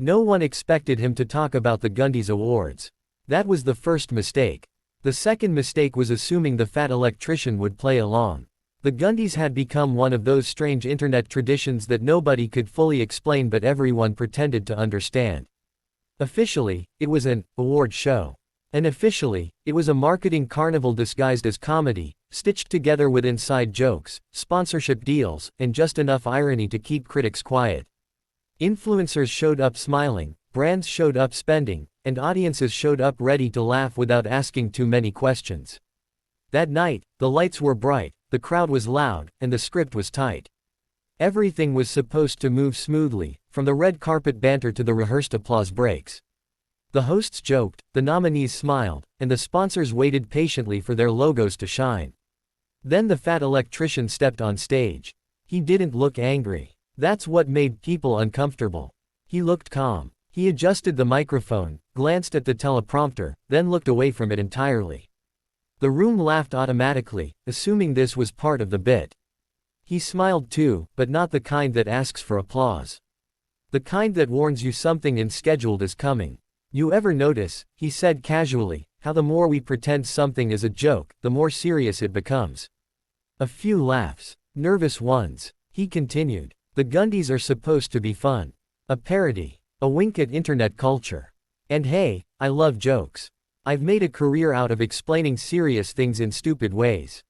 No one expected him to talk about the Gundies Awards. That was the first mistake. The second mistake was assuming the fat electrician would play along. The Gundies had become one of those strange internet traditions that nobody could fully explain but everyone pretended to understand. Officially, it was an award show. Unofficially, it was a marketing carnival disguised as comedy, stitched together with inside jokes, sponsorship deals, and just enough irony to keep critics quiet. Influencers showed up smiling, brands showed up spending, and audiences showed up ready to laugh without asking too many questions. That night, the lights were bright, the crowd was loud, and the script was tight. Everything was supposed to move smoothly, from the red carpet banter to the rehearsed applause breaks. The hosts joked, the nominees smiled, and the sponsors waited patiently for their logos to shine. Then the fat electrician stepped on stage. He didn't look angry. That's what made people uncomfortable. He looked calm. He adjusted the microphone, glanced at the teleprompter, then looked away from it entirely. The room laughed automatically, assuming this was part of the bit. He smiled too, but not the kind that asks for applause. The kind that warns you something unscheduled is coming. You ever notice, he said casually, how the more we pretend something is a joke, the more serious it becomes? A few laughs. Nervous ones. He continued. The Gundies are supposed to be fun. A parody. A wink at internet culture. And hey, I love jokes. I've made a career out of explaining serious things in stupid ways.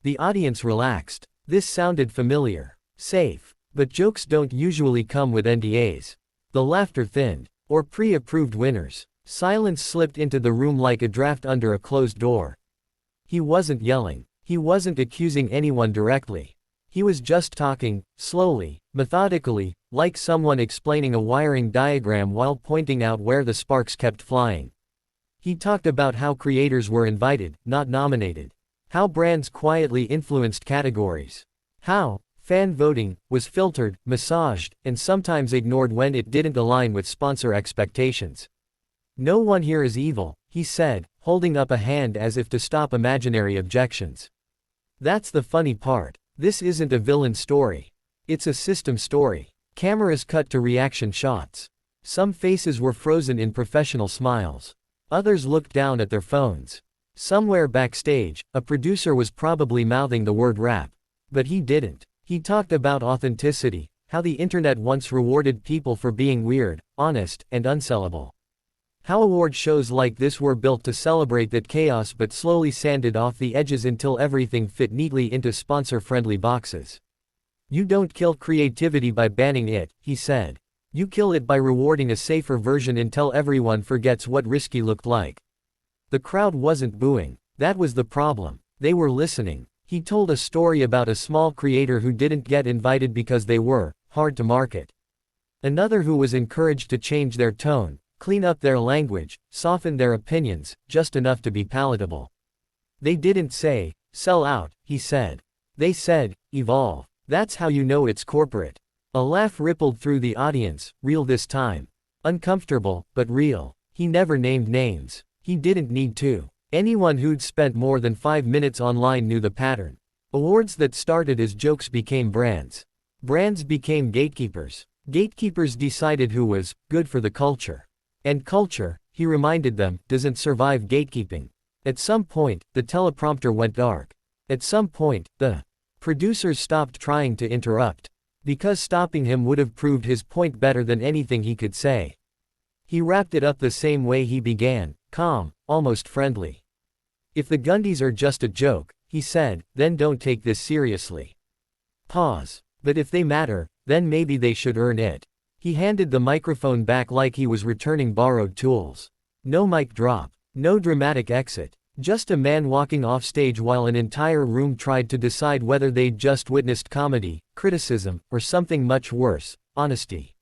The audience relaxed. This sounded familiar. Safe. But jokes don't usually come with NDAs. The laughter thinned. Or pre-approved winners. Silence slipped into the room like a draft under a closed door. He wasn't yelling. He wasn't accusing anyone directly. He was just talking, slowly, methodically, like someone explaining a wiring diagram while pointing out where the sparks kept flying. He talked about how creators were invited, not nominated. How brands quietly influenced categories. How fan voting was filtered, massaged, and sometimes ignored when it didn't align with sponsor expectations. No one here is evil, he said, holding up a hand as if to stop imaginary objections. That's the funny part. This isn't a villain story. It's a system story. Cameras cut to reaction shots. Some faces were frozen in professional smiles. Others looked down at their phones. Somewhere backstage, a producer was probably mouthing the word rap. But he didn't. He talked about authenticity, how the internet once rewarded people for being weird, honest, and unsellable. How award shows like this were built to celebrate that chaos but slowly sanded off the edges until everything fit neatly into sponsor-friendly boxes. You don't kill creativity by banning it, he said. You kill it by rewarding a safer version until everyone forgets what risky looked like. The crowd wasn't booing. That was the problem. They were listening. He told a story about a small creator who didn't get invited because they were hard to market. Another who was encouraged to change their tone, clean up their language, soften their opinions, just enough to be palatable. They didn't say, sell out, he said. They said, evolve. That's how you know it's corporate. A laugh rippled through the audience, real this time. Uncomfortable, but real. He never named names. He didn't need to. Anyone who'd spent more than 5 minutes online knew the pattern. Awards that started as jokes became brands. Brands became gatekeepers. Gatekeepers decided who was good for the culture. And culture, he reminded them, doesn't survive gatekeeping. At some point, the teleprompter went dark. At some point, the producers stopped trying to interrupt. Because stopping him would have proved his point better than anything he could say. He wrapped it up the same way he began, calm, almost friendly. If the Gundies are just a joke, he said, then don't take this seriously. Pause. But if they matter, then maybe they should earn it. He handed the microphone back like he was returning borrowed tools. No mic drop. No dramatic exit. Just a man walking off stage while an entire room tried to decide whether they'd just witnessed comedy, criticism, or something much worse, honesty.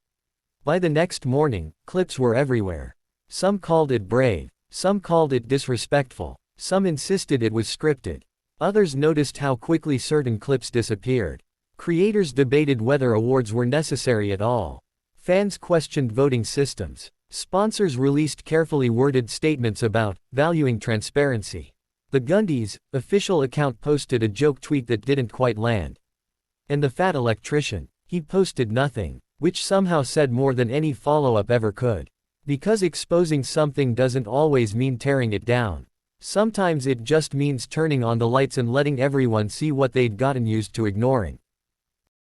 By the next morning, clips were everywhere. Some called it brave. Some called it disrespectful. Some insisted it was scripted. Others noticed how quickly certain clips disappeared. Creators debated whether awards were necessary at all. Fans questioned voting systems. Sponsors released carefully worded statements about valuing transparency. The Gundies' official account posted a joke tweet that didn't quite land. And the fat electrician, he posted nothing. which somehow said more than any follow-up ever could. Because exposing something doesn't always mean tearing it down. Sometimes it just means turning on the lights and letting everyone see what they'd gotten used to ignoring.